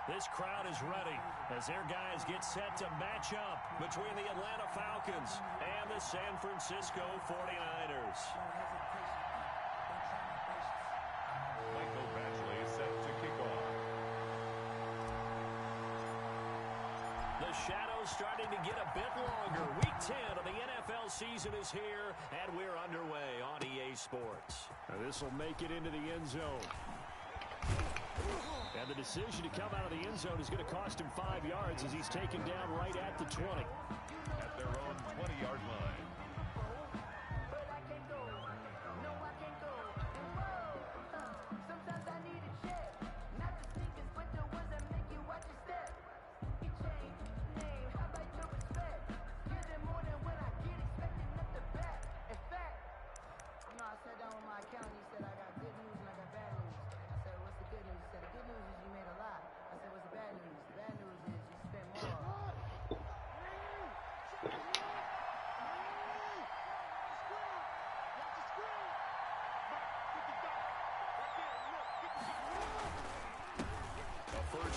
This crowd is ready as their guys get set to match up between the Atlanta Falcons and the San Francisco 49ers. Michael Badgley is set to kick off. The shadow's starting to get a bit longer. Week 10 of the NFL season is here, and we're underway on EA Sports. This will make it into the end zone. And the decision to come out of the end zone is going to cost him 5 yards as he's taken down right at the 20. At their own 20-yard line.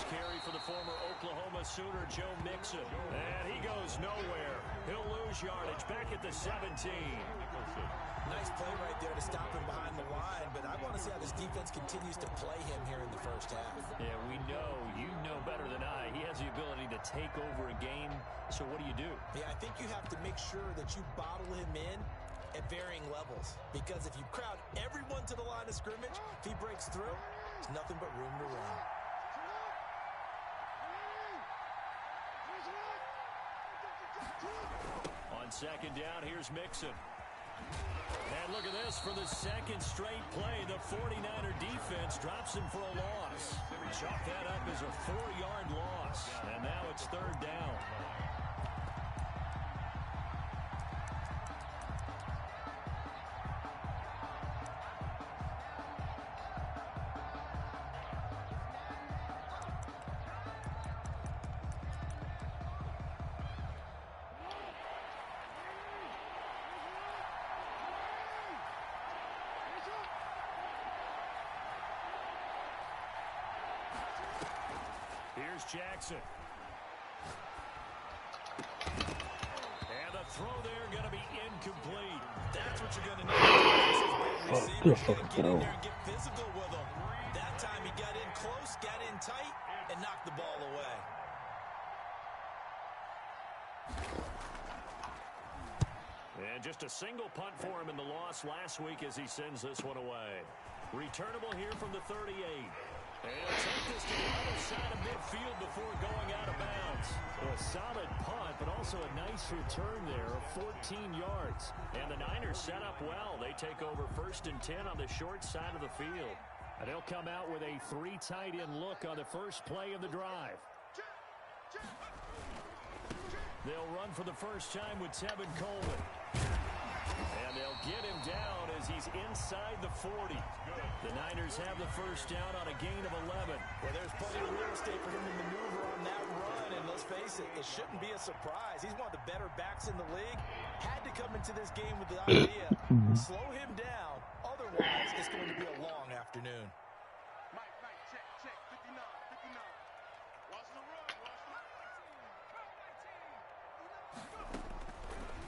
Carry for the former Oklahoma Sooner, Joe Mixon. And he goes nowhere. He'll lose yardage back at the 17. Nice play right there to stop him behind the line, but I want to see how this defense continues to play him here in the first half. Yeah, we know. You know better than I. He has the ability to take over a game. So what do? Yeah, I think you have to make sure that you bottle him in at varying levels, because if you crowd everyone to the line of scrimmage, if he breaks through, there's nothing but room to run. On second down, here's Mixon. And look at this. For the second straight play, the 49er defense drops him for a loss. Chalk that up as a 4-yard loss. And now it's third down. Here's Jackson. And the throw there going to be incomplete. That's what you're going to need. Receivers going to get in there and get physical with him. That time he got in close, got in tight, and knocked the ball away. And just a single punt for him in the loss last week as he sends this one away. Returnable here from the 38. And he'll take this to the other side of midfield before going out of bounds. A solid punt, but also a nice return there of 14 yards. And the Niners set up well. They take over 1st and 10 on the short side of the field. And they'll come out with a 3 tight end look on the first play of the drive. They'll run for the first time with Tevin Coleman. And they'll get him down as he's inside the 40. The Niners have the first down on a gain of 11. Well, there's plenty of real estate for him to maneuver on that run, and let's face it, it shouldn't be a surprise. He's one of the better backs in the league. Had to come into this game with the idea, slow him down. Otherwise, it's going to be a long afternoon. Mike, check, 59. Watch the run,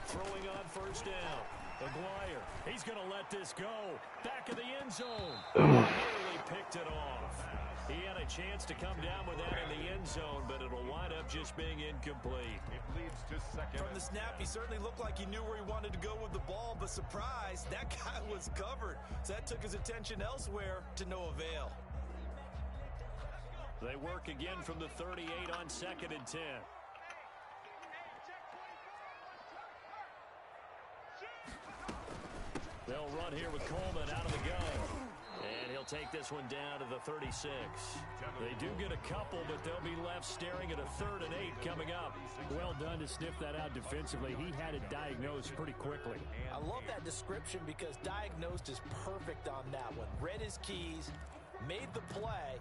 Throwing on first down. Aguirre, he's going to let this go. Back of the end zone. Nearly picked it off. He had a chance to come down with that in the end zone, but it'll wind up just being incomplete. It leads to second. From the snap, he certainly looked like he knew where he wanted to go with the ball, but surprise, that guy was covered. So that took his attention elsewhere to no avail. They work again from the 38 on 2nd and 10. They'll run here with Coleman out of the gun. And he'll take this one down to the 36. They do get a couple, but they'll be left staring at a 3rd and 8 coming up. Well done to sniff that out defensively. He had it diagnosed pretty quickly. I love that description because diagnosed is perfect on that one. Read his keys, made the play,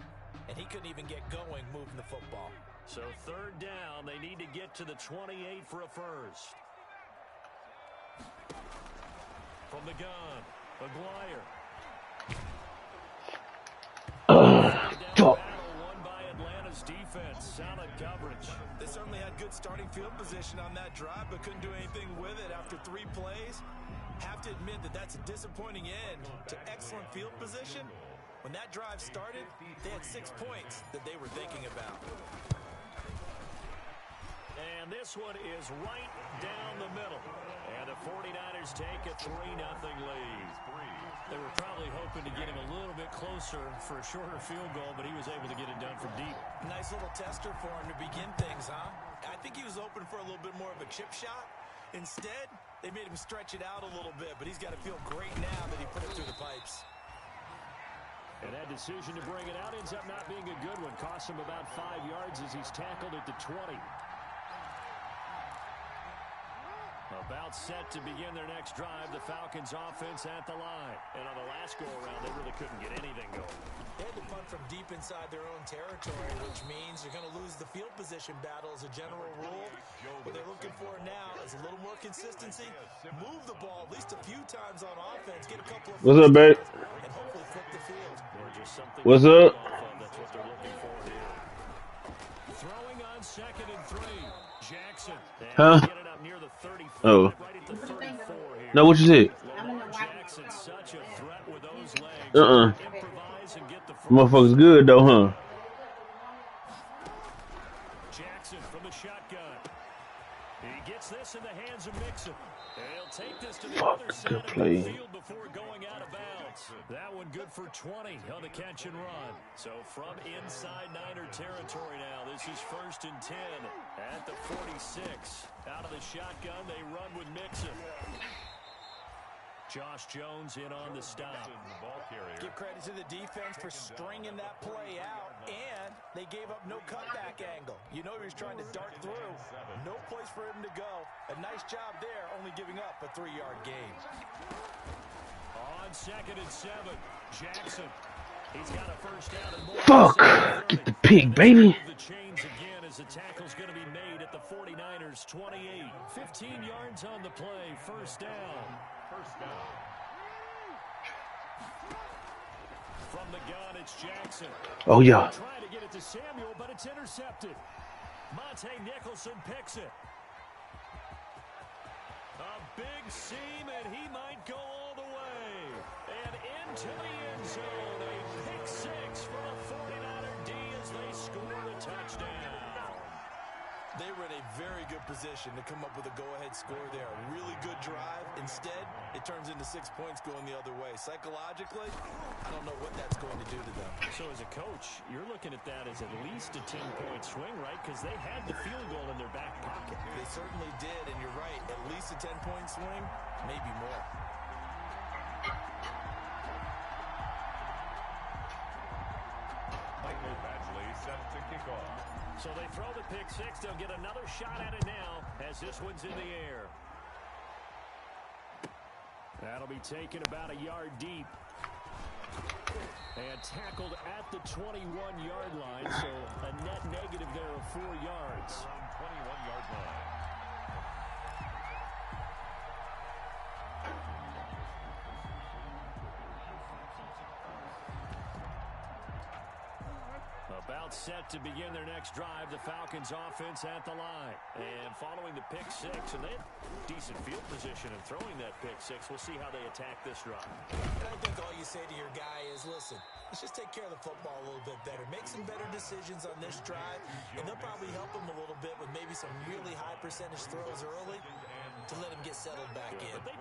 and he couldn't even get going moving the football. So 3rd down, they need to get to the 28 for a first. From the gun, Aguirre. Won by Atlanta's Nice defense, solid coverage. They certainly had good starting field position on that drive, but couldn't do anything with it after 3 plays. Have to admit that that's a disappointing end to excellent field position. When that drive started, they had 6 points that they were thinking about. And this one is right down the middle. And the 49ers take a 3-0 lead. They were probably hoping to get him a little bit closer for a shorter field goal, but he was able to get it done from deep. Nice little tester for him to begin things, huh? I think he was open for a little bit more of a chip shot. Instead, they made him stretch it out a little bit, but he's got to feel great now that he put it through the pipes. And that decision to bring it out ends up not being a good one. Costs him about 5 yards as he's tackled at the 20. About set to begin their next drive. The Falcons offense at the line. And on the last go-around, they really couldn't get anything going. They had to punt from deep inside their own territory, which means you're going to lose the field position battle as a general rule. What they're looking for now is a little more consistency. Move the ball at least a few times on offense. Get a couple of What's up, babe? and hopefully flip the field. What's up? That's what they're looking for here. Throwing on 2nd and 3. Jackson. Huh? Get it up near the 34. Oh. Right at the 34 here. No, what you said? Lamar Jackson, such a threat with those legs. Improvise and get the Motherfuckers good though, huh? Jackson from the shotgun. He gets this in the hands of Mixon. And he'll take this to the other side of the field before going out of bounds. That one good for 20 on the catch and run. So from inside Niner territory now, this is 1st and 10 at the 46. Out of the shotgun, they run with Mixon. Josh Jones in on the stop. Give credit to the defense for stringing that play out, and they gave up no cutback angle. You know he was trying to dart through. No place for him to go. A nice job there, only giving up a 3-yard gain. On 2nd and 7, Jackson. He's got a first down and more. Fuck! Get the pig, baby. The chains again as the tackle's going to be made at the 49ers 28. 15 yards on the play, first down. From the gun, it's Jackson. Oh, yeah. Trying to get it to Samuel, but it's intercepted. Monte Nicholson picks it. A big seam, and he might go all the way. And into the end zone, a pick 6 for a 49er D as they score the touchdown. They were in a very good position to come up with a go-ahead score there. A really good drive. Instead, it turns into 6 points going the other way. Psychologically, I don't know what that's going to do to them. So as a coach, you're looking at that as at least a 10-point swing, right? Because they had the field goal in their back pocket. They certainly did, and you're right. At least a 10-point swing, maybe more. Michael Badgley set to kick off. So they throw the pick 6. They'll get another shot at it now as this one's in the air. That'll be taken about a yard deep. And tackled at the 21-yard line. So a net negative there of 4 yards. 21-yard line. About set to begin their next drive, the Falcons offense at the line. And following the pick 6, and they have decent field position and throwing that pick 6. We'll see how they attack this drive. And I think all you say to your guy is, listen, let's just take care of the football a little bit better. Make some better decisions on this drive, and they'll probably help him a little bit with maybe some really high percentage throws early to let him get settled back in. But they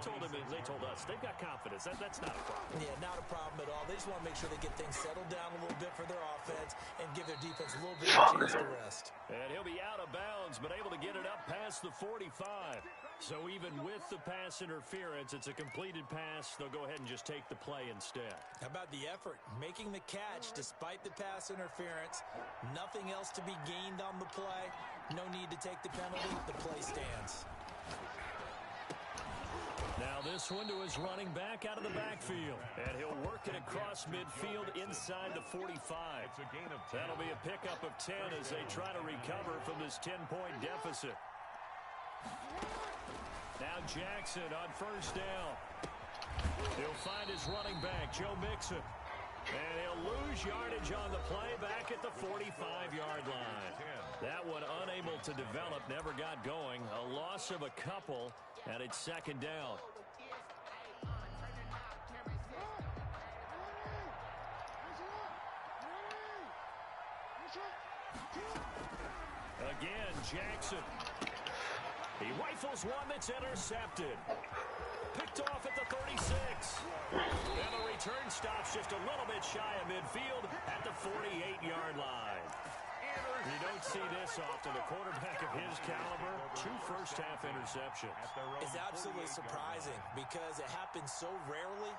told us, they've got confidence. That's not a problem. Yeah, not a problem at all. They just want to make sure they get things settled down a little bit for their offense and give their defense a little bit of a chance to rest. And he'll be out of bounds, but able to get it up past the 45. So even with the pass interference, it's a completed pass. They'll go ahead and just take the play instead. How about the effort? Making the catch despite the pass interference. Nothing else to be gained on the play. No need to take the penalty. The play stands. Now this one to his running back out of the backfield. And he'll work it across midfield inside the 45. It's a gain of 10. That'll be a pickup of 10 as they try to recover from this 10-point deficit. Now Jackson on first down. He'll find his running back, Joe Mixon. And he'll lose yardage on the play back at the 45-yard line. That one unable to develop, never got going. A loss of a couple, and it's second down. Again, Jackson. He rifles one that's intercepted. Picked off at the 36. And the return stops just a little bit shy of midfield at the 48-yard line. You don't see this often. A quarterback of his caliber, 2 first-half interceptions. It's absolutely surprising because it happens so rarely.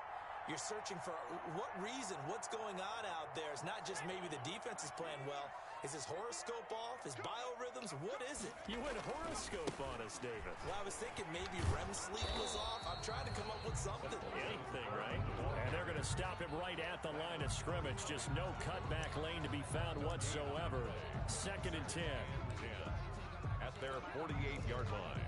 You're searching for what reason, what's going on out there. It's not just maybe the defense is playing well. Is his horoscope off? His biorhythms? What is it? You went horoscope on us, David. Well, I was thinking maybe REM sleep was off. I'm trying to come up with something. Anything, right? And they're going to stop him right at the line of scrimmage. Just no cutback lane to be found whatsoever. Second and 10. At their 48-yard line.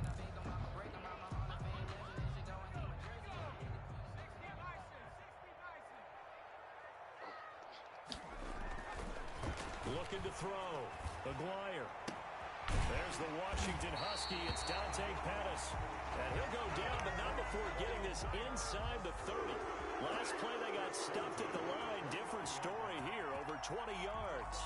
Looking to throw. Aguirre. There's the Washington Husky. It's Dante Pettis. And he'll go down, but not before getting this inside the 30. Last play they got stuffed at the line. Different story here, over 20 yards.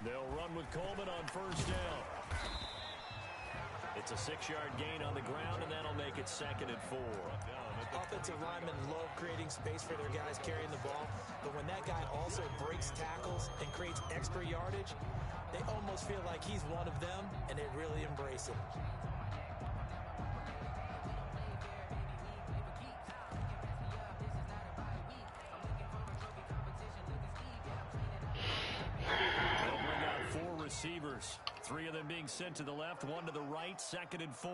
They'll run with Coleman on first down. It's a 6-yard gain on the ground, and that'll make it second and 4. Offensive linemen love creating space for their guys carrying the ball, but when that guy also breaks tackles and creates extra yardage, they almost feel like he's one of them, and they really embrace it. Receivers, 3 of them being sent to the left, 1 to the right, second and 4.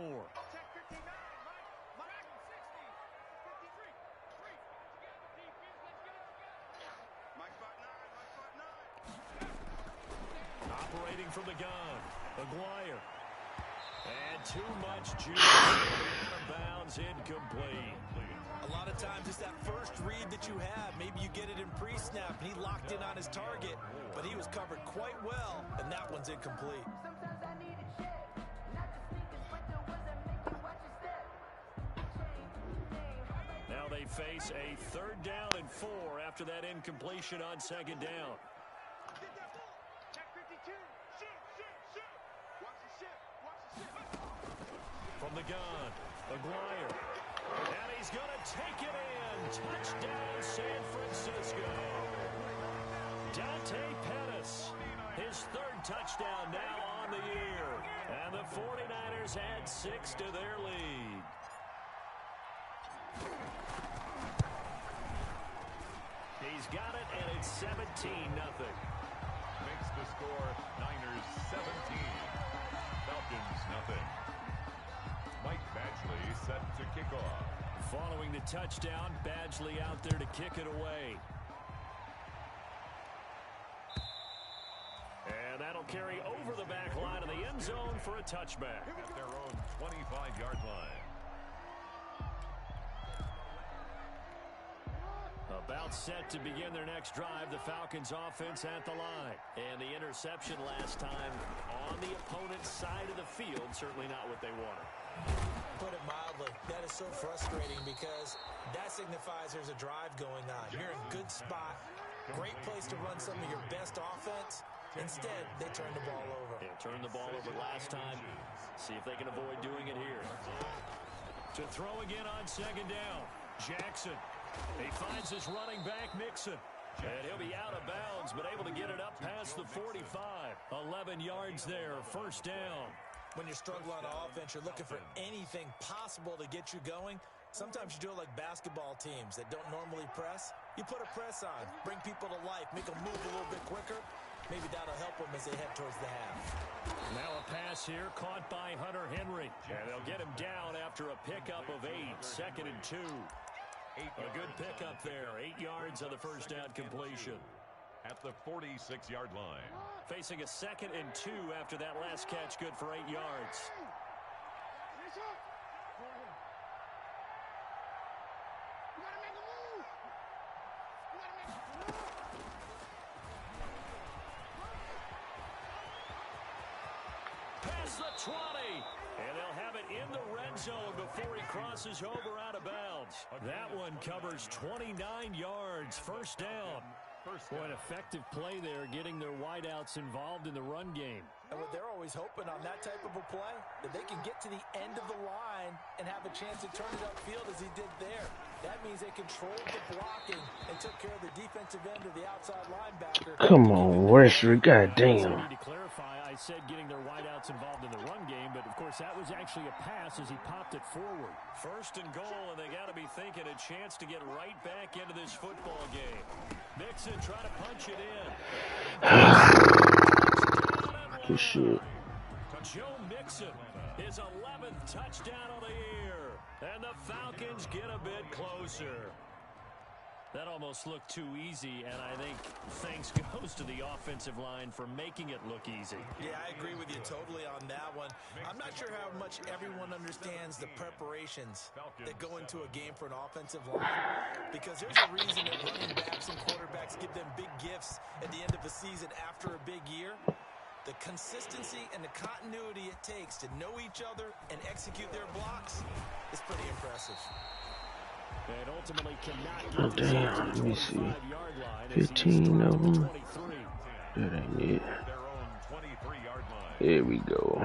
Operating from the gun, Aguirre. And too much juice. Out of bounds, incomplete. A lot of times it's that first read that you have. Maybe you get it in pre-snap, and he locked in on his target, but he was covered quite well, and that one's incomplete. Now they face a 3rd down and 4 after that incompletion on second down. From the gun, Aguirre. And he's going to take it in. Touchdown, San Francisco. Dante Pettis, his 3rd touchdown now on the year. And the 49ers add 6 to their lead. He's got it, and it's 17-0. Makes the score Niners 17. Falcons nothing. Mike Badgley set to kick off. Following the touchdown, Badgley out there to kick it away. And that'll carry over the back line of the end zone for a touchback. At their own 25-yard line. About set to begin their next drive, the Falcons offense at the line. And the interception last time on the opponent's side of the field, certainly not what they wanted. Put it mildly, that is so frustrating because that signifies there's a drive going on. You're in a good spot, great place to run some of your best offense. Instead, they turn the ball over. Yeah, turned the ball over last time. See if they can avoid doing it here. To throw again on second down, Jackson. He finds his running back, Mixon. And he'll be out of bounds, but able to get it up past the 45. 11 yards there, first down. When you're struggling on offense, you're looking for anything possible to get you going. Sometimes you do it like basketball teams that don't normally press. You put a press on, bring people to life, make them move a little bit quicker. Maybe that'll help them as they head towards the half. Now a pass here caught by Hunter Henry. And they'll get him down after a pickup of 8, second and 2. A good pickup there, 8 yards on the first down completion. at the 46-yard line. Facing a 2nd and 2 after that last catch, good for 8 yards. Past the 20, and they'll have it in the red zone before he crosses over out of bounds. That one covers 29 yards, first down. Boy, an effective play there, getting their wideouts involved in the run game. And what they're always hoping on that type of a play, that they can get to the end of the line and have a chance to turn it upfield as he did there. That means they controlled the blocking and took care of the defensive end of the outside linebacker. Come on, Rashford. Goddamn. I need to clarify, I said getting their wideouts involved in the run game, but of course that was actually a pass as he popped it forward. First and goal, and they got to be thinking a chance to get right back into this football game. Mixon trying to punch it in. Good shit. Joe Mixon, his 11th touchdown of the year. And the Falcons get a bit closer. That almost looked too easy, and I think thanks goes to the offensive line for making it look easy. Yeah, I agree with you totally on that one. I'm not sure how much everyone understands the preparations that go into a game for an offensive line, because there's a reason that running backs and quarterbacks give them big gifts at the end of a season after a big year. The consistency and the continuity it takes to know each other and execute their blocks is pretty impressive. And ultimately cannot Oh, get damn. Let me see. 25-yard line. 15 of them. 23. That ain't it. Their own 23-yard line. There we go.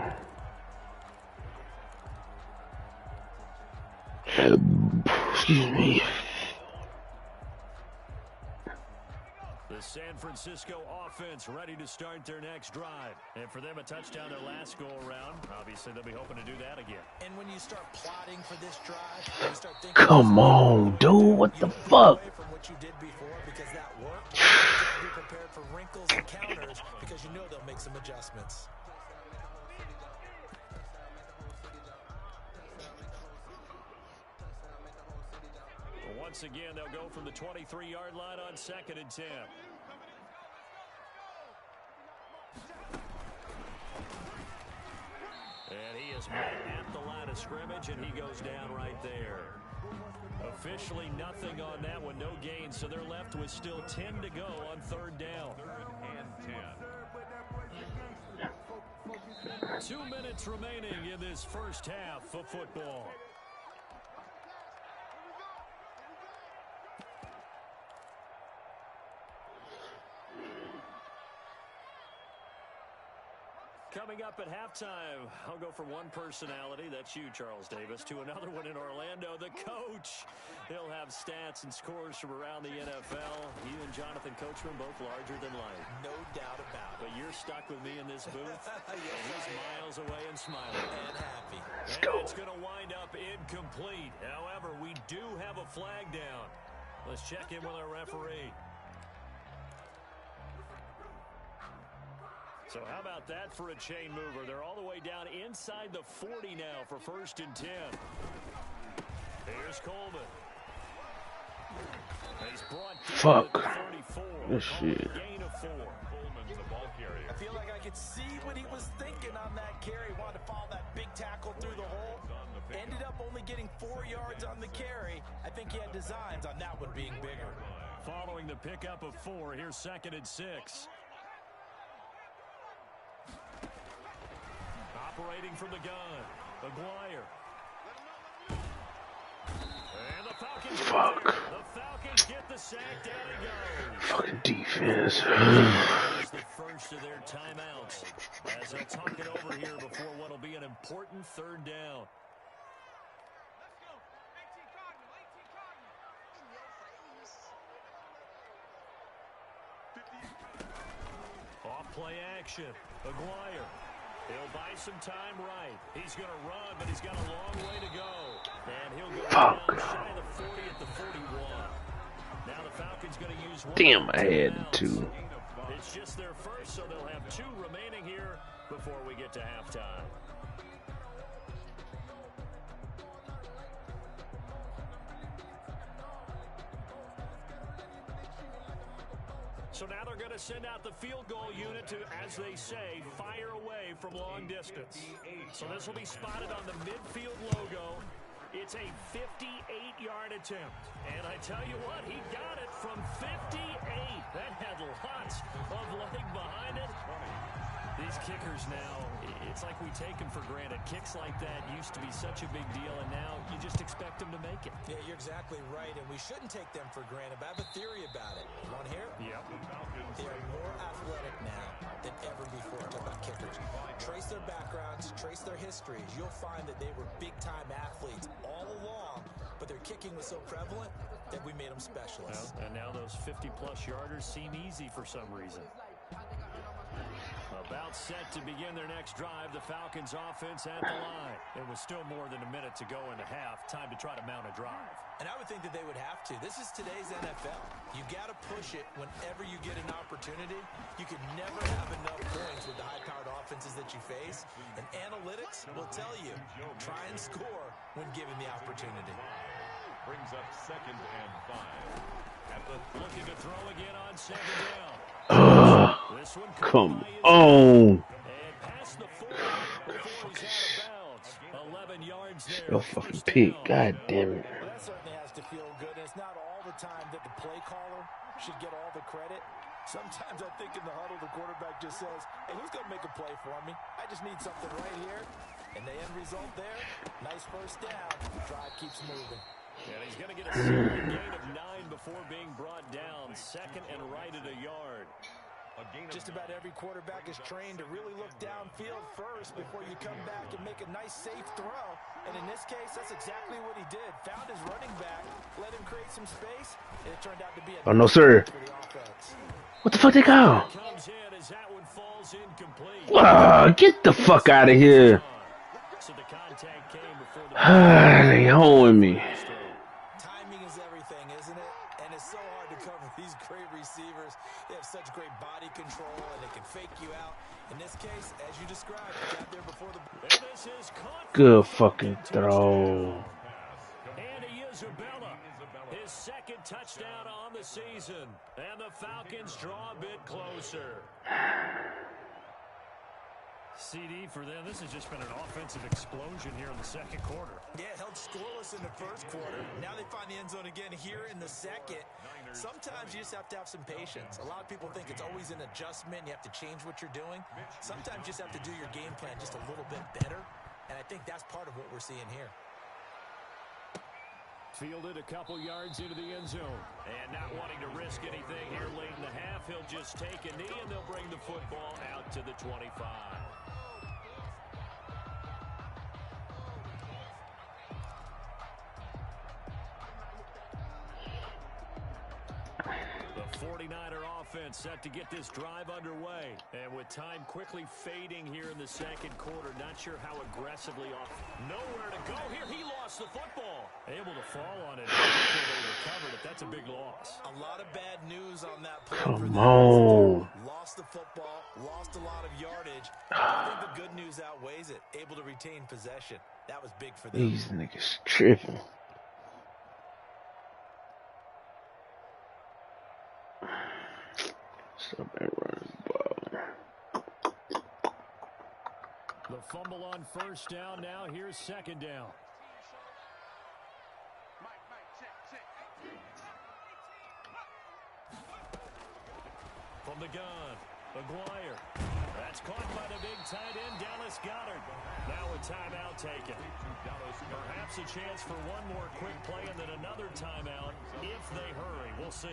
Excuse me. The San Francisco offense ready to start their next drive. And for them, a touchdown their last go-around. Obviously, they'll be hoping to do that again. And when you start plotting for this drive, you start thinking, Come on, dude. What the fuck? away from what you did before because that worked. You have to be prepared for wrinkles and counters because you know they'll make some adjustments. Once again, they'll go from the 23-yard line on 2nd and 10. And he is met at the line of scrimmage, and he goes down right there. Officially nothing on that one, no gain, so they're left with still 10 to go on 3rd down. 3rd and 10. 2 minutes remaining in this first half of football. Coming up at halftime, I'll go from one personality, that's you, Charles Davis, to another one in Orlando, the coach. He'll have stats and scores from around the NFL. You and Jonathan Coachman both larger than life. No doubt about it. But you're stuck with me in this booth. Yes, He's I am. miles away and smiling. And happy. Let's And go. it's going to wind up incomplete. However, we do have a flag down. Let's check in with our referee. So how about that for a chain mover? They're all the way down inside the 40 now for 1st and 10. Here's Coleman. He's brought down Fuck. at the 34. This shit. Gain of 4. Coleman's a ball carrier. I feel like I could see what he was thinking on that carry. Wanted to follow that big tackle through the hole. Ended up only getting 4 yards on the carry. I think he had designs on that one being bigger. Following the pickup of 4, here's 2nd and 6. Operating from the gun, Aguirre. And the Falcons Fuck. The Falcons get the sack, down and go. Fucking defense. It's the first of their timeouts as they'll talk it over here before what will be an important 3rd down. Off play action, Aguirre. He'll buy some time right. He's going to run, but he's got a long way to go. And he'll go Fuck. down shy of the 40 at the 41. Now the Falcons going to use one. Damn, I had timeout. to. It's just their first, so they'll have 2 remaining here before we get to halftime. So now they're going to send out the field goal unit to, as they say, fire away from long distance. So this will be spotted on the midfield logo. It's a 58-yard attempt. And I tell you what, he got it from 58. That had lots of leg behind it. These kickers now, it's like we take them for granted. Kicks like that used to be such a big deal, and now you just expect them to make it. Yeah, you're exactly right, and we shouldn't take them for granted, but I have a theory about it. You want to hear? Yep. They are more athletic now than ever before. Talk about kickers. Trace their backgrounds, trace their histories. You'll find that they were big-time athletes all along, but their kicking was so prevalent that we made them specialists. Well, and now those 50-plus yarders seem easy for some reason. About set to begin their next drive, the Falcons offense at the line. It was still more than a minute to go in the half. Time to try to mount a drive. And I would think that they would have to. This is today's NFL. You got to push it whenever you get an opportunity. You can never have enough points with the high-powered offenses that you face. And analytics will tell you, try and score when given the opportunity. Brings up 2nd and 5. Looking to throw again on 2nd down. This one Come on. And past the 40 before he's out of bounds. 11 yards there. Your fucking pick. God damn it. That certainly has to feel good. It's not all the time that the play caller should get all the credit. Sometimes I think in the huddle, the quarterback just says, hey, who's going to make a play for me? I just need something right here. And the end result there, nice first down. Drive keeps moving. And he's going to get a solid gain of 9 before being brought down. 2nd and right at a yard. Just about every quarterback is trained to really look downfield first before you come back and make a nice, safe throw. And in this case, that's exactly what he did. Found his running back, let him create some space, and it turned out to be a Oh, no, sir. for the offense. What the fuck they go? Comes in as that one falls incomplete. Get the fuck out of here. So the contact came before the They holding me. Timing is everything, isn't it? And it's so hard to cover these great receivers. They have such great body control, and they can fake you out. In this case, as you described, he got there before the... And this is caught. Good fucking throw. Andy Isabella, his 2nd touchdown on the season. And the Falcons draw a bit closer. CD for them, this has just been an offensive explosion here in the 2nd quarter. Yeah, held scoreless in the 1st quarter. Now they find the end zone again here in the 2nd. Sometimes you just have to have some patience. A lot of people think it's always an adjustment. You have to change what you're doing. Sometimes you just have to do your game plan just a little bit better. And I think that's part of what we're seeing here. Fielded a couple yards into the end zone. And not wanting to risk anything here late in the half, he'll just take a knee and they'll bring the football out to the 25. The 49er offense set to get this drive underway. And with time quickly fading here in the 2nd quarter, not sure how aggressively off. Nowhere to go here. He lost the football. Able to fall on it. They recovered it. That's a big loss. A lot of bad news on that play. Come on. Lost the football, lost a lot of yardage. I think the good news outweighs it. Able to retain possession. That was big for them. These niggas tripping. Stop that running ball. The fumble on 1st down. Now here's 2nd down. From the gun, Aguirre. That's caught by the big tight end, Dallas Goedert. Now a timeout taken. Perhaps a chance for one more quick play and then another timeout if they hurry. We'll see.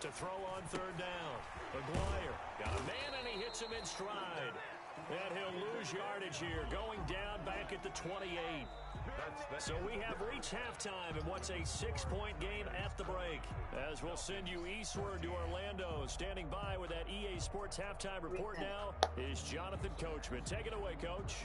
To throw on 3rd down. Aguirre got a man and he hits him in stride. And he'll lose yardage here, going down back at the 28. So we have reached halftime in what's a 6-point game at the break. As we'll send you eastward to Orlando. Standing by with that EA Sports halftime report now is Jonathan Coachman. Take it away, Coach.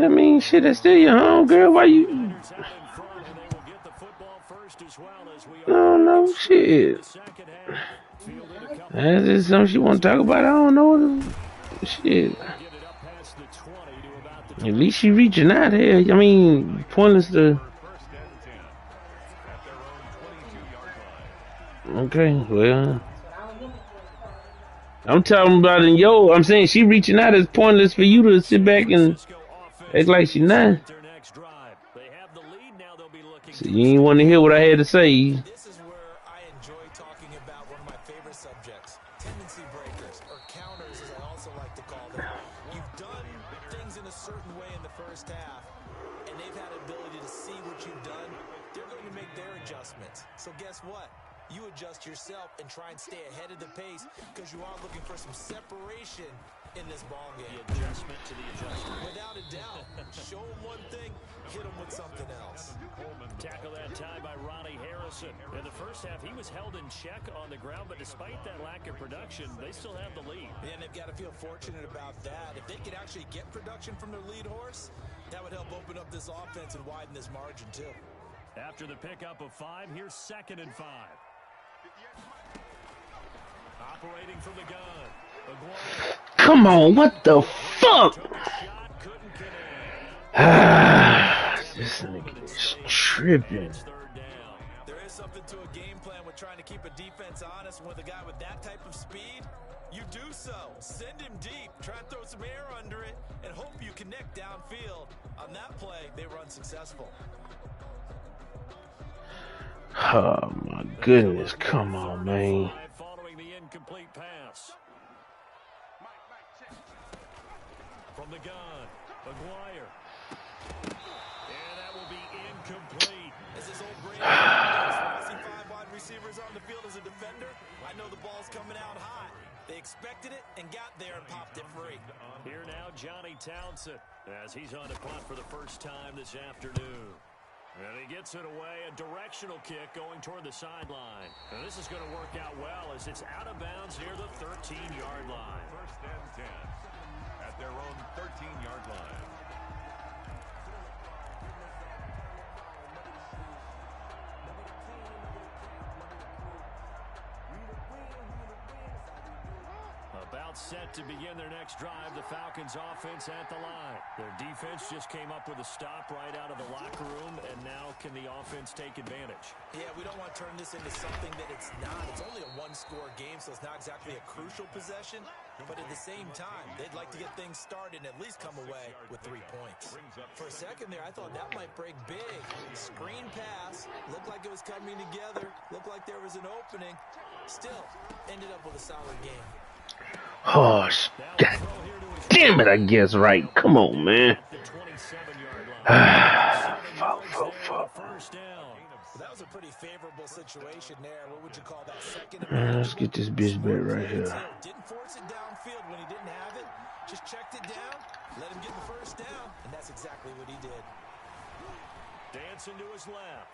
I mean, shit, that's still your home, girl. Why you? Niners have in front, and they will get the football first as well as we No, are no, shit. the second half. Fielded a couple. That's just something she want to talk about. I don't know. Shit. Get it up past the 20 to about the At least she reaching out here. I mean, pointless to. First and 10 at their own 22-yard line. Okay, well. I'm talking about in yo. I'm saying she reaching out is pointless for you to sit back and act like she not. their next drive. They have the lead now. They'll be looking. So you ain't want to hear what I had to say. This is where I enjoy talking about one of my favorite subjects, tendency breakers, or counters as I also like to call them. You've done things in a certain way in the first half, and they've had ability to see what you've done. They're going to make their adjustments. So guess what? You adjust yourself and try and stay ahead of the pace because you are looking for some separation in this ball game. The adjustment to the adjustment. Without a doubt. Show them one thing, hit them with something else. Tackle that time by Ronnie Harrison. In the first half, he was held in check on the ground, but despite that lack of production, they still have the lead. And they've got to feel fortunate about that. If they could actually get production from their lead horse, that would help open up this offense and widen this margin too. After the pickup of 5, here's 2nd and 5. Operating from the gun. Aguirre. Come on, what the fuck? Took a shot, couldn't connect. This nigga is tripping. It's 3rd down. There is something to a game plan with trying to keep a defense honest. With a guy with that type of speed, you do so. Send him deep. Try and throw some air under it and hope you connect downfield. On that play, they were unsuccessful. Oh my goodness, come on, man. Following the incomplete pass. From the gun, Aguirre. And that will be incomplete. This is old Brady. I see 5 wide receivers on the field as a defender. I know the ball's coming out hot. They expected it and got there and popped it free. Here now, Johnny Townsend, as he's on to punt for the first time this afternoon. And he gets it away, a directional kick going toward the sideline. And this is going to work out well as it's out of bounds near the 13-yard line. First and 10 at their own 13-yard line. About set to begin their next drive, the Falcons offense at the line. Their defense just came up with a stop right out of the locker room, and now can the offense take advantage? Yeah, we don't want to turn this into something that it's not. It's only a 1-score game, so it's not exactly a crucial possession. But at the same time, they'd like to get things started and at least come away with 3 points. For a second there, I thought that might break big. Screen pass, looked like it was coming together, looked like there was an opening. Still, ended up with a solid game. Oh, God damn it, I guess right. Come on, man. First down. That was a pretty favorable situation there. What would you call that? Second Let's get this bitch back right here. Didn't force it downfield when he didn't have it. Just checked it down, let him get the first down, and that's exactly what he did. Dancing to his left.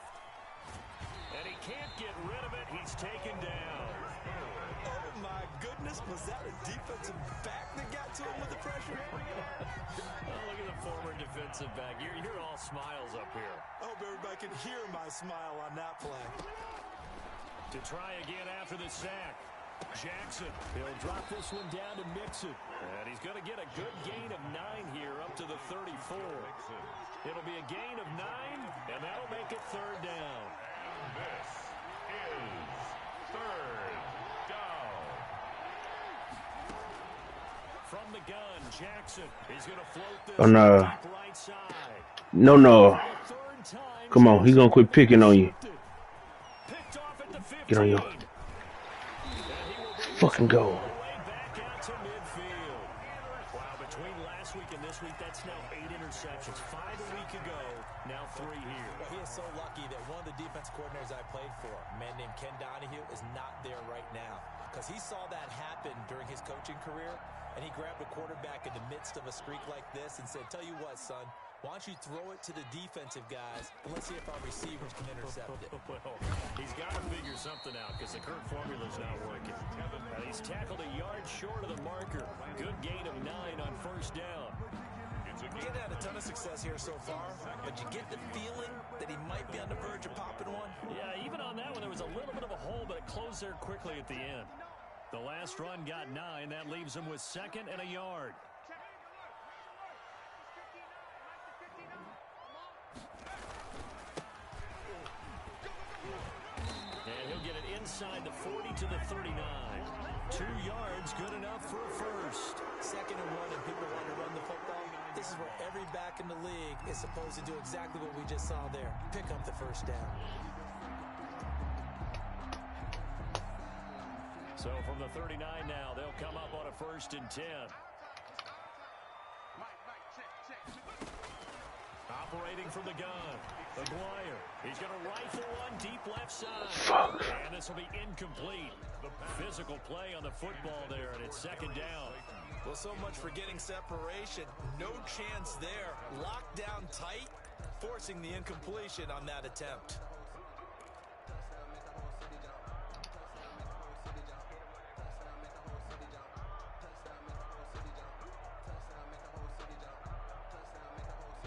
And he can't get rid of it. He's taken down. Oh, my goodness. Was that a defensive back that got to him with the pressure? Oh, look at the former defensive back. You're all smiles up here. I hope everybody can hear my smile on that play. To try again after the sack. Jackson, he'll drop this one down to Mixon. And he's going to get a good gain of 9 here up to the 34. It'll be a gain of 9, and that'll make it 3rd down. This is 3rd down. From the gun, Jackson. He's going to float this Oh, no. deep right side. No. Third time, Come on, he's gonna quit picking on you. picked off at the 15. Get on your fucking goal. Way back out to midfield. Wow, between last week and this week, that's now 8 interceptions. 5 a week ago, now 3 here. Well, he is so lucky that one of the defense coordinators I played for, a man named Ken Donahue, is not there right now. Because he saw that happen during his coaching career, and he grabbed a quarterback in the midst of a streak like this and said, tell you what, son, why don't you throw it to the defensive guys, and let's see if our receivers can intercept it. Well, he's got to figure something out because the current formula's not working. And he's tackled a yard short of the marker. Good gain of 9 on first down. It's a He hasn't had a ton of success here so far, but you get the feeling that he might be on the verge of popping one. Yeah, even on that one, there was a little bit of a hole, but it closed there quickly at the end. The last run got 9. That leaves him with 2nd and a yard. And he'll get it inside the 40 to the 39. 2 yards, good enough for a first. 2nd and 1, and people want to run the football. This is where every back in the league is supposed to do exactly what we just saw there. Pick up the first down. So from the 39 now, they'll come up on a 1st and 10. Operating from the gun, Aguirre. He's going to rifle one deep left side. And this will be incomplete. Physical play on the football there, and it's 2nd down. Well, so much for getting separation. No chance there. Locked down tight, forcing the incompletion on that attempt.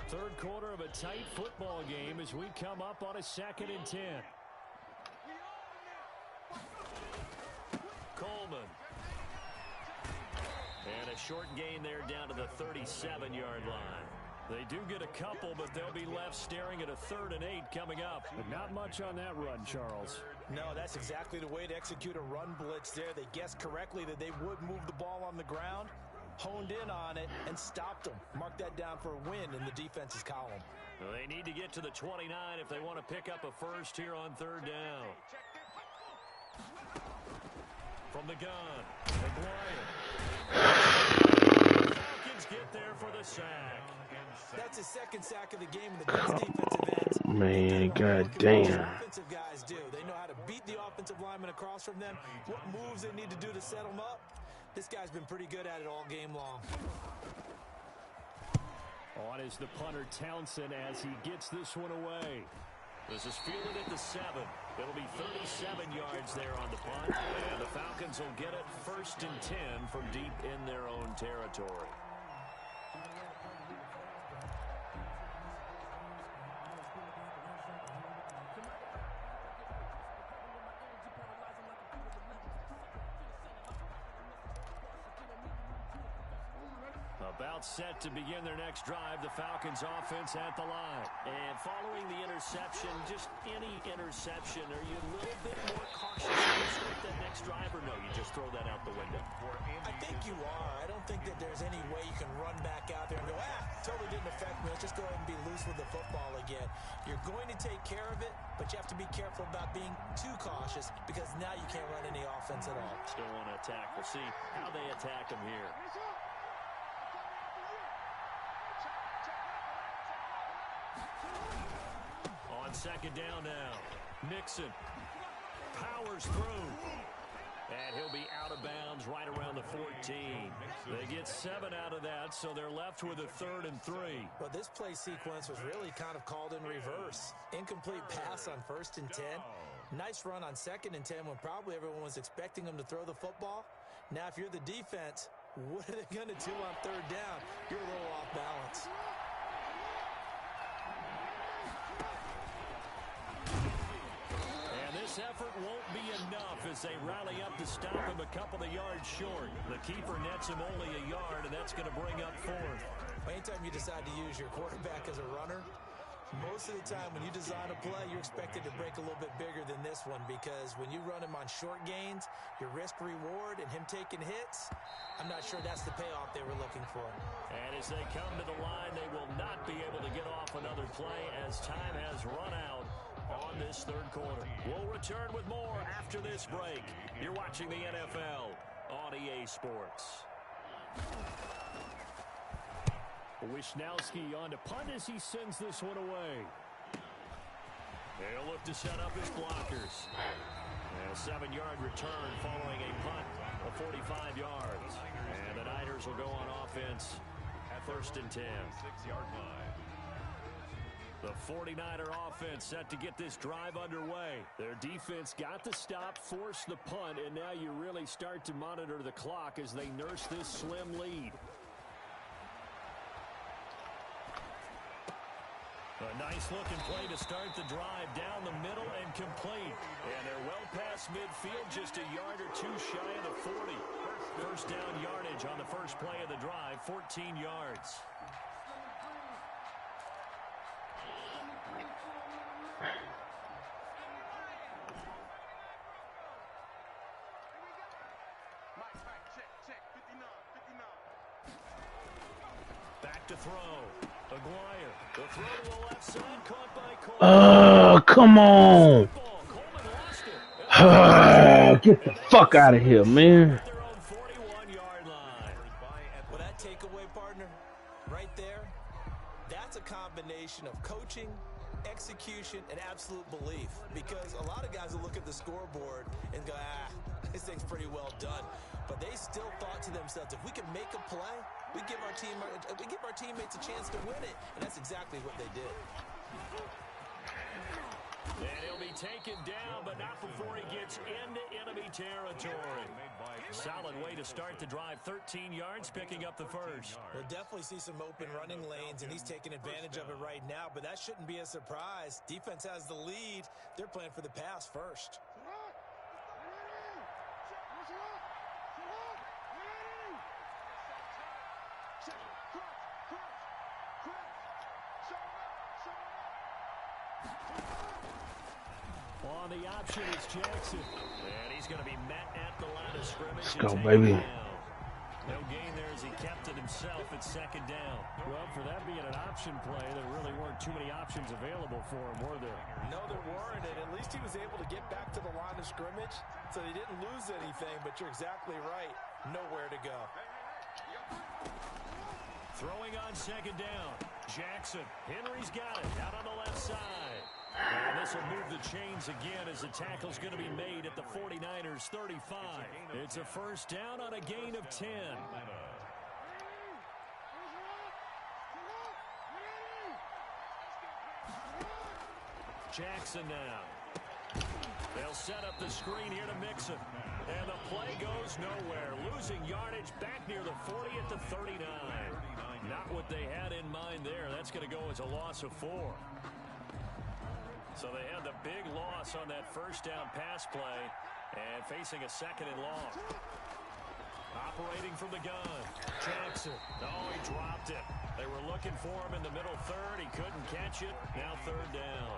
Third quarter of a tight football game as we come up on a 2nd and 10. Coleman. And a short gain there down to the 37-yard line. They do get a couple, but they'll be left staring at a 3rd and 8 coming up. But not much on that run, Charles. No, that's exactly the way to execute a run blitz there. They guessed correctly that they would move the ball on the ground, honed in on it, and stopped them. Mark that down for a win in the defense's column. Well, they need to get to the 29 if they want to pick up a first here on 3rd down. From the gun, Aguirre. Falcons get there for the sack. That's his 2nd sack of the game in the best defensive ends. Man, goddamn. Offensive guys do. They know how to beat the offensive lineman across from them, what moves they need to do to set them up. This guy's been pretty good at it all game long. On is the punter Townsend as he gets this one away. This is fielded at the 7. It'll be 37 yards there on the punt. And the Falcons will get it 1st and 10 from deep in their own territory. About set to begin their next drive, the Falcons offense at the line. And following the interception, just any interception, are you a little bit more cautious to start that next drive, or no, you just throw that out the window? I think you are. I don't think that there's any way you can run back out there and go, totally didn't affect me. Let's just go ahead and be loose with the football again. You're going to take care of it, but you have to be careful about being too cautious because now you can't run any offense at all. Still want to attack. We'll see how they attack them here. On 2nd down now, Nixon powers through, and he'll be out of bounds right around the 14. They get 7 out of that, so they're left with a 3rd and 3. Well, this play sequence was really kind of called in reverse. Incomplete pass on 1st and 10. Nice run on 2nd and 10 when probably everyone was expecting them to throw the football. Now, if you're the defense, what are they going to do on 3rd down? You're a little off balance. This effort won't be enough as they rally up to stop him a couple of yards short. The keeper nets him only a yard, and that's going to bring up 4th. Anytime you decide to use your quarterback as a runner, most of the time when you design a play, you're expected to break a little bit bigger than this one because when you run him on short gains, your risk-reward and him taking hits, I'm not sure that's the payoff they were looking for. And as they come to the line, they will not be able to get off another play as time has run out on this 3rd quarter. We'll return with more after this break. You're watching the NFL on EA Sports. Wisnowski on to punt as he sends this one away. They'll look to set up his blockers. And a 7-yard return following a punt of 45 yards. And the Niners will go on offense at 1st and 10. 6-yard line. The 49er offense set to get this drive underway. Their defense got the stop, forced the punt, and now you really start to monitor the clock as they nurse this slim lead. A nice looking play to start the drive down the middle and complete. And they're well past midfield, just a yard or two shy of the 40. First down yardage on the first play of the drive, 14 yards. Back to throw. Aguirre. The throw to the left side, caught by Coleman. Come on. Get the fuck out of here, man. Well, that takeaway, partner, right there, that's a combination of coaching, execution, and absolute belief. Because a lot of guys will look at the scoreboard and go, this thing's pretty well done. But they still thought to themselves, if we can make a play, we give our teammates a chance to win it. And that's exactly what they did. And he'll be taken down, but not before he gets into enemy territory. Solid way to start the drive. 13 yards, picking up the first. We'll definitely see some open running lanes, and he's taking advantage of it right now, but that shouldn't be a surprise. Defense has the lead. They're playing for the pass first. On the option is Jackson. And he's going to be met at the line of scrimmage. Let's go, baby. No gain there as he kept it himself at second down. Well, for that being an option play, there really weren't too many options available for him, were there? No, there weren't, and at least he was able to get back to the line of scrimmage, so he didn't lose anything, but you're exactly right. Nowhere to go. Throwing on second down. Jackson. Henry's got it. Out on the left side. And this will move the chains again as the tackle's going to be made at the 49ers 35. It's a first down on a gain of 10. Jackson now. They'll set up the screen here to Mixon. And the play goes nowhere. Losing yardage back near the 40 at the 39. Not what they had in mind there. That's going to go as a loss of 4. So they had the big loss on that first down pass play and facing a second and long. Operating from the gun. Jackson. Oh, he dropped it. They were looking for him in the middle third. He couldn't catch it. Now third down.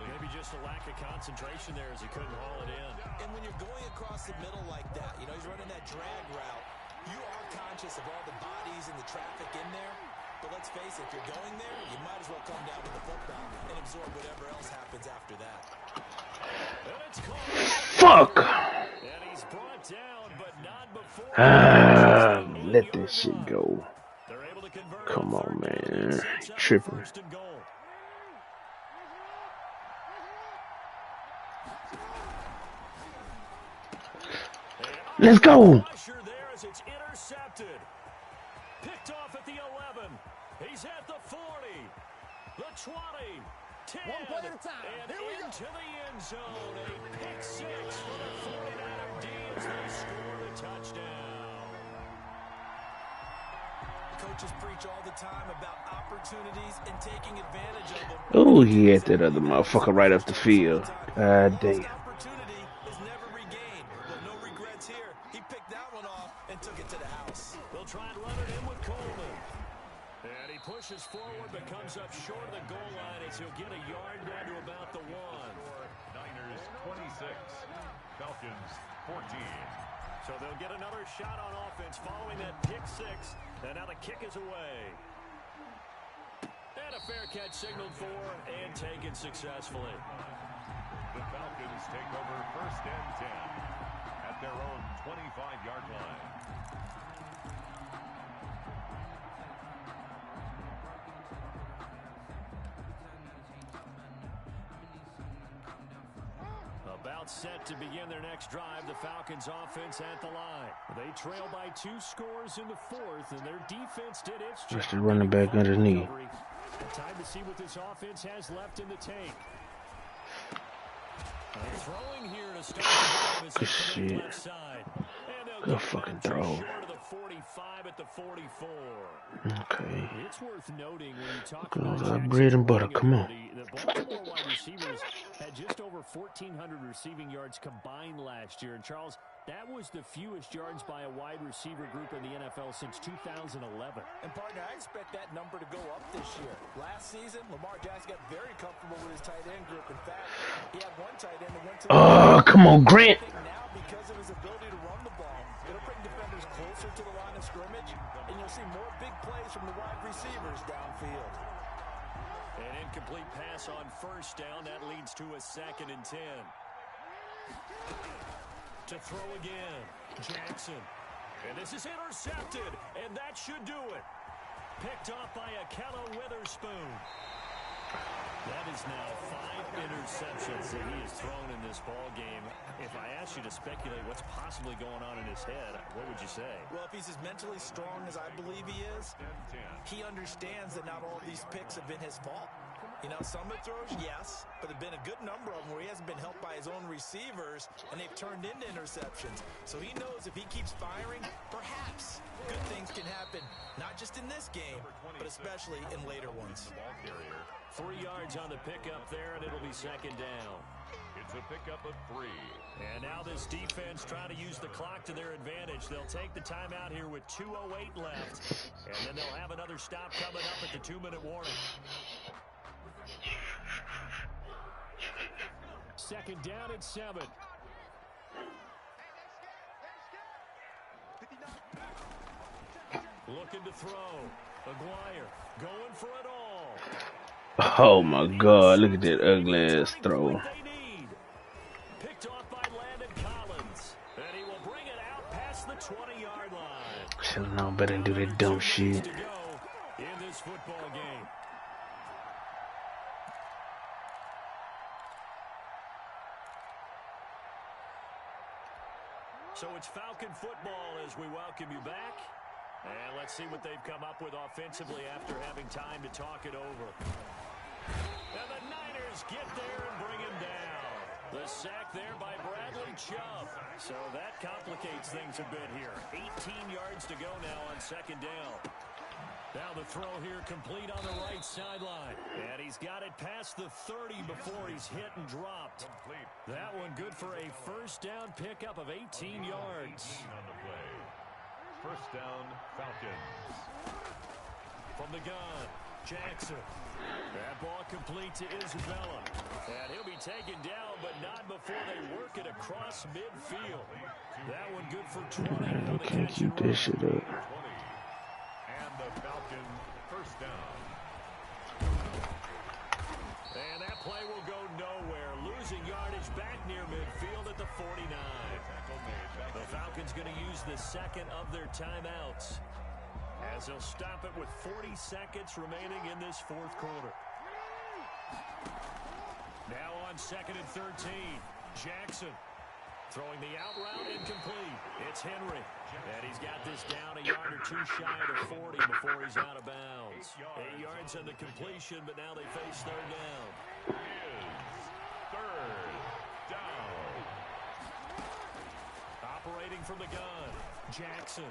Maybe just a lack of concentration there as he couldn't haul it in. And when you're going across the middle like that, you know, he's running that drag route, you are conscious of all the bodies and the traffic in there. But let's face it, if you're going there, you might as well come down with the football and absorb whatever else happens after that. And it's caught. Fuck! And he's brought down, but not before. Let this shit go. They're able to convert. Come on, man. Tripping. First and goal. Let's go! Pressure there as it's intercepted. Picked off at the 11. He's at the 40. The 20. 10. One play at a time. And into the end zone. A pick six for the 49er D as they score the touchdown. Coaches preach all the time about opportunities and taking advantage of them. Oh, he had that other motherfucker right up the field. God damn. Opportunity is never regained. But no regrets here. He picked that one off and took it to the house. They'll try and run it in with Coleman. And he pushes forward but comes up short of the goal line as he'll get a yard down to about the 1. Niners 26, Falcons 14. So they'll get another shot on offense following that pick six. And now the kick is away. And a fair catch signaled for and taken successfully. The Falcons take over first and 10 at their own 25-yard line. About set to begin their next drive, the Falcons offense at the line. They trail by 2 scores in the 4th, and their defense did its job. Just the running back underneath. Time to see what this offense has left in the tank. Throwing here to start the drive is Good shit. left side. Good fucking throw. Short of the 45 at the 44. Okay. It's worth noting when you talk Look at all about that Jackson's bread and butter. running Come on. ability, the Baltimore wide receivers had just over 1,400 receiving yards combined last year. And Charles, that was the fewest yards by a wide receiver group in the NFL since 2011. And partner, I expect that number to go up this year. Last season, Lamar Jackson got very comfortable with his tight end group. In fact, he had one tight end that went to the Oh, come on, Grant. now because of his ability to run the ball. It'll bring defenders closer to the line of scrimmage, and you'll see more big plays from the wide receivers downfield. An incomplete pass on first down. That leads to a 2nd and 10. To throw again, Jackson. And this is intercepted, and that should do it. Picked off by Ahkello Witherspoon. That is now 5 interceptions that he has thrown in this ball game. If I asked you to speculate what's possibly going on in his head, what would you say? Well, if he's as mentally strong as I believe he is, he understands that not all of these picks have been his fault. You know, some of the throws, yes, but there have been a good number of them where he hasn't been helped by his own receivers, and they've turned into interceptions. So he knows if he keeps firing, perhaps good things can happen, not just in this game, but especially in later ones. 3 yards on the pickup there, and it'll be 2nd down. It's a pickup of 3. And now this defense trying to use the clock to their advantage. They'll take the timeout here with 2:08 left, and then they'll have another stop coming up at the 2-minute warning. 2nd down at 7. Looking to throw. Aguirre going for it all. Oh my God! Look at that ugly ass throw. Picked off by Landon Collins, and he will bring it out past the 20-yard line. Should've known better than do that dumb shit. To go in this football game. So it's Falcon football as we welcome you back. And let's see what they've come up with offensively after having time to talk it over. And the Niners get there and bring him down. The sack there by Bradley Chubb. So that complicates things a bit here. 18 yards to go now on 2nd down. Now the throw here complete on the right sideline. And he's got it past the 30 before he's hit and dropped. That one good for a 1st down pickup of 18 yards. On the play. 1st down, Falcons. From the gun, Jackson. That ball complete to Isabella. And he'll be taken down, but not before they work it across midfield. That one good for 20 on the Can't catch keep and this shit up. 20. And the Falcon 1st down. And that play will go nowhere. Losing yardage back near midfield at the 49. The Falcons going to use the 2nd of their timeouts, as they'll stop it with 40 seconds remaining in this 4th quarter. Now on 2nd and 13, Jackson throwing the out route incomplete. It's Henry, and he's got this down a yard or 2 shy of the 40 before he's out of bounds. 8 yards on the completion, but now they face 3rd down. Operating from the gun, Jackson.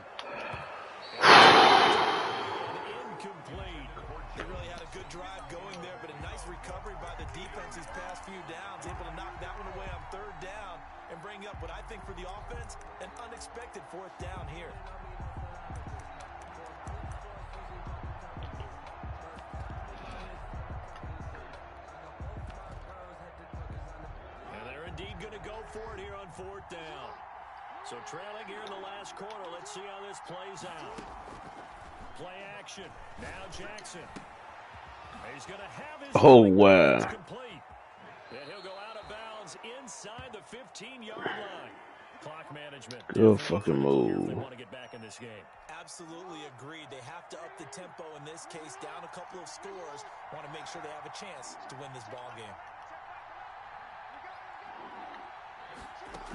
Incomplete. He really had a good drive going there, but a nice recovery by the defense these past few downs. Able to knock that one away on 3rd down and bring up what I think for the offense, an unexpected 4th down here. And they're indeed going to go for it here on 4th down. So trailing here in the last quarter. Let's see how this plays out. Play action. Now Jackson. He's going to have his wow. complete. And he'll go out of bounds inside the 15-yard line. Clock management. Good fucking If move. they want to get back in this game. Absolutely agreed. They have to up the tempo in this case, down a couple of scores. Want to make sure they have a chance to win this ball game.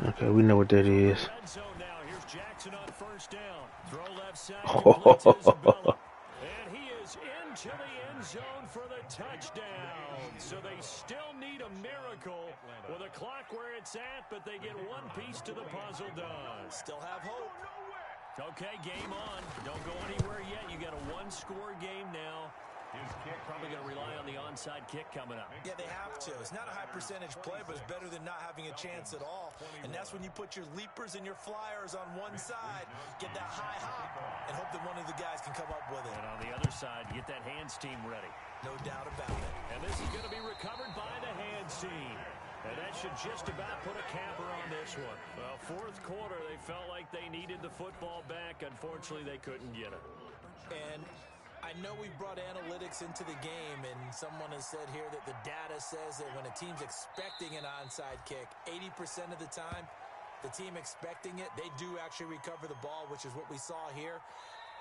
Okay, we know what that is. Red zone now. Here's Jackson on 1st down. Throw left side. Complete to Isabella. And he is into the end zone for the touchdown. So they still need a miracle with a clock where it's at, but they get one piece to the puzzle done. Still have hope. Okay, game on. Don't go anywhere yet. You got a one-score game now. His kick Probably going to rely on the onside kick coming up. Yeah, they have to. It's not a high percentage play, but it's better than not having a chance at all. And that's when you put your leapers and your flyers on one side, get that high hop, and hope that one of the guys can come up with it. And on the other side, get that hands team ready. No doubt about it. And this is going to be recovered by the hands team. And that should just about put a capper on this one. Well, fourth quarter, they felt like they needed the football back. Unfortunately, they couldn't get it. And I know we brought analytics into the game, and someone has said here that the data says that when a team's expecting an onside kick, 80% of the time, the team expecting it, they do actually recover the ball, which is what we saw here.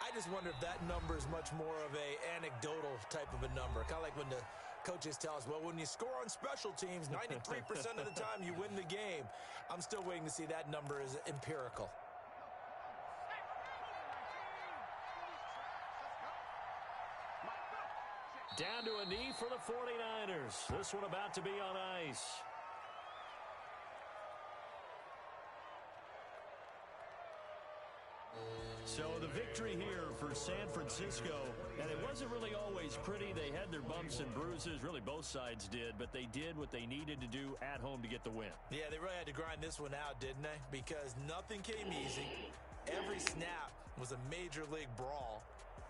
I just wonder if that number is much more of a anecdotal type of a number, kind of like when the coaches tell us, well, when you score on special teams, 93% of the time you win the game. I'm still waiting to see that number is empirical. Down to a knee for the 49ers. This one about to be on ice. So the victory here for San Francisco, and it wasn't really always pretty. They had their bumps and bruises, really both sides did, but they did what they needed to do at home to get the win. Yeah, they really had to grind this one out, didn't they? Because nothing came easy. Every snap was a major league brawl.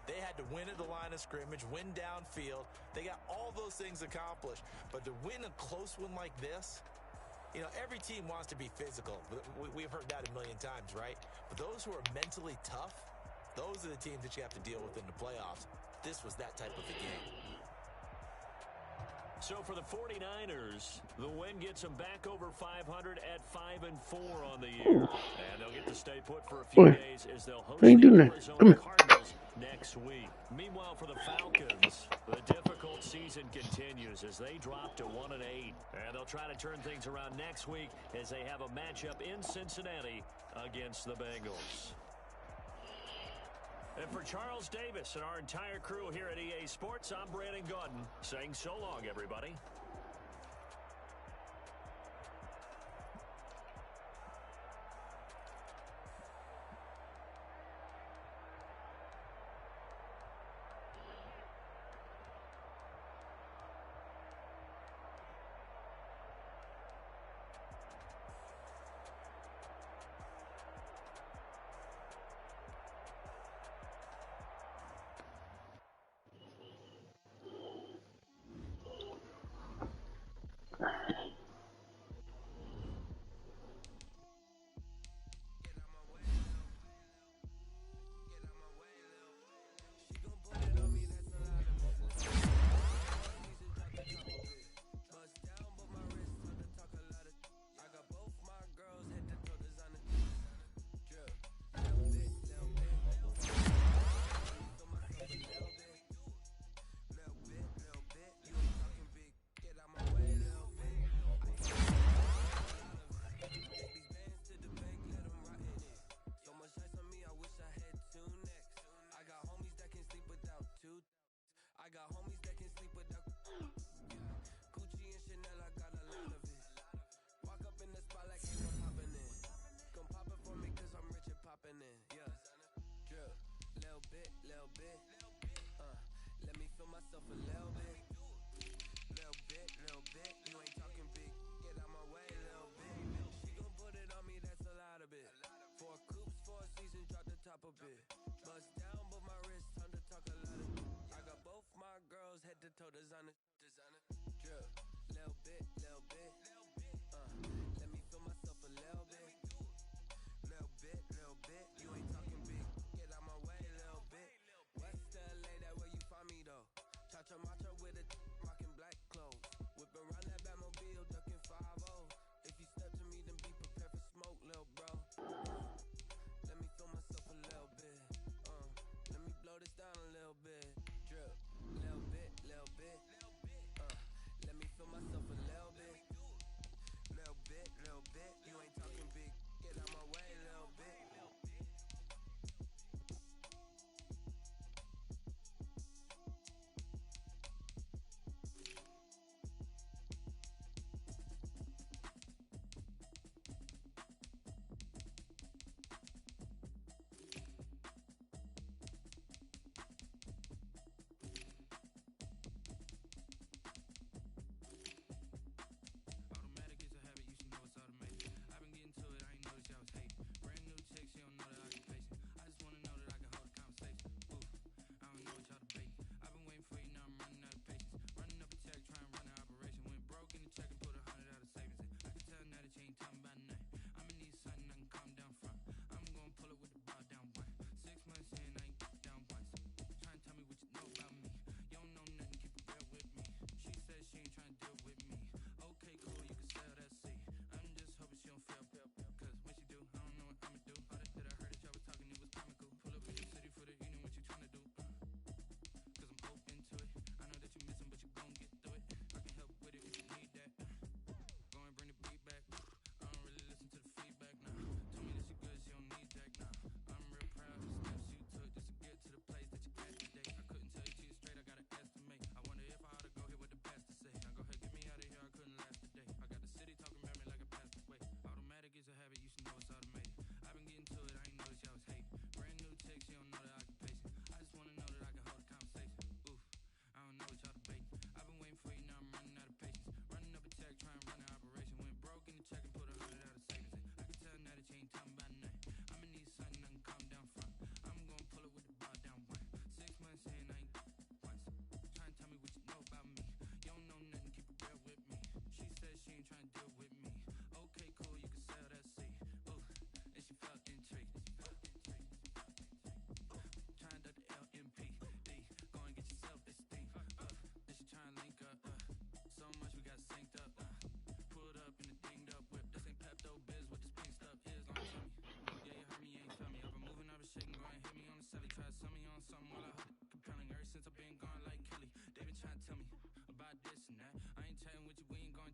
They had to win at the line of scrimmage, win downfield. They got all those things accomplished. But to win a close one like this, you know, every team wants to be physical. We've heard that a million times, right? But those who are mentally tough, those are the teams that you have to deal with in the playoffs. This was that type of a game. So for the 49ers, the win gets them back over 500 at 5-4 on the year. And they'll get to stay put for a few days as they'll host the Arizona Cardinals next week. Meanwhile, for the Falcons, the difficult season continues as they drop to 1-8. And they'll try to turn things around next week as they have a matchup in Cincinnati against the Bengals. And for Charles Davis and our entire crew here at EA Sports, I'm Brandon Gaudin saying so long, everybody.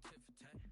tit for tat.